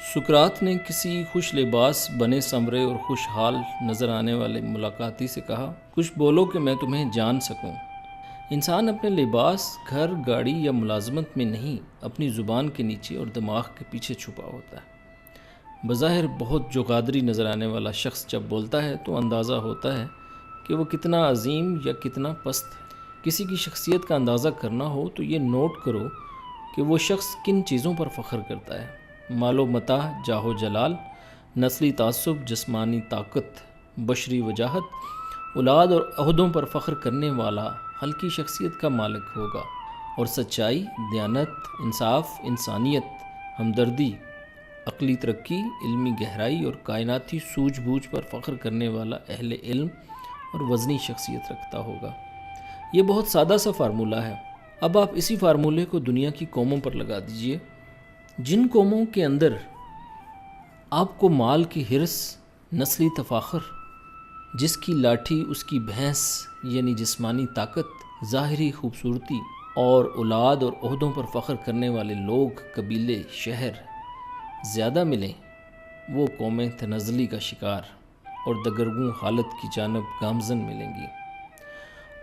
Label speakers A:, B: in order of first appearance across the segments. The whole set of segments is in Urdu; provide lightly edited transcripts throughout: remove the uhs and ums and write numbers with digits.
A: سقراط نے کسی خوش لباس بنے سنورے اور خوشحال نظر آنے والے ملاقاتی سے کہا، کچھ بولو کہ میں تمہیں جان سکوں۔ انسان اپنے لباس، گھر، گاڑی یا ملازمت میں نہیں، اپنی زبان کے نیچے اور دماغ کے پیچھے چھپا ہوتا ہے۔ بظاہر بہت جوقادری نظر آنے والا شخص جب بولتا ہے تو اندازہ ہوتا ہے کہ وہ کتنا عظیم یا کتنا پست ہے۔ کسی کی شخصیت کا اندازہ کرنا ہو تو یہ نوٹ کرو کہ وہ شخص کن چیزوں پر فخر کرتا ہے۔ مال و متاع، جاہ و جلال، نسلی تعصب، جسمانی طاقت، بشری وجاہت، اولاد اور عہدوں پر فخر کرنے والا ہلکی شخصیت کا مالک ہوگا، اور سچائی، دیانت، انصاف، انسانیت، ہمدردی، عقلی ترقی، علمی گہرائی اور کائناتی سوجھ بوجھ پر فخر کرنے والا اہل علم اور وزنی شخصیت رکھتا ہوگا۔ یہ بہت سادہ سا فارمولہ ہے۔ اب آپ اسی فارمولے کو دنیا کی قوموں پر لگا دیجئے۔ جن قوموں کے اندر آپ کو مال کی حرص، نسلی تفاخر، جس کی لاٹھی اس کی بھینس یعنی جسمانی طاقت، ظاہری خوبصورتی اور اولاد اور عہدوں پر فخر کرنے والے لوگ، قبیلے، شہر زیادہ ملیں، وہ قومیں تنزلی کا شکار اور دگرگوں حالت کی جانب گامزن ملیں گی۔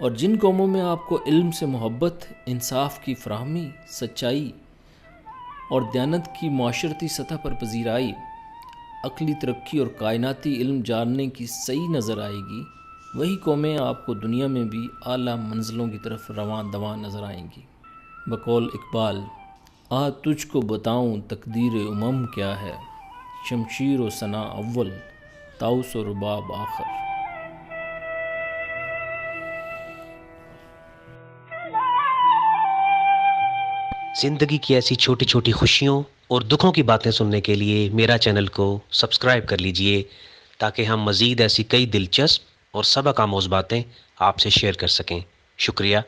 A: اور جن قوموں میں آپ کو علم سے محبت، انصاف کی فراہمی، سچائی اور دیانت کی معاشرتی سطح پر پذیرائی، عقلی ترقی اور کائناتی علم جاننے کی صحیح نظر آئے گی، وہی قومیں آپ کو دنیا میں بھی اعلیٰ منزلوں کی طرف رواں دواں نظر آئیں گی۔ بقول اقبال، آ تجھ کو بتاؤں تقدیر امم کیا ہے، شمشیر و ثنا اول، طاؤس و رباب آخر۔
B: زندگی کی ایسی چھوٹی چھوٹی خوشیوں اور دکھوں کی باتیں سننے کے لیے میرا چینل کو سبسکرائب کر لیجئے، تاکہ ہم مزید ایسی کئی دلچسپ اور سبق آموز باتیں آپ سے شیئر کر سکیں۔ شکریہ۔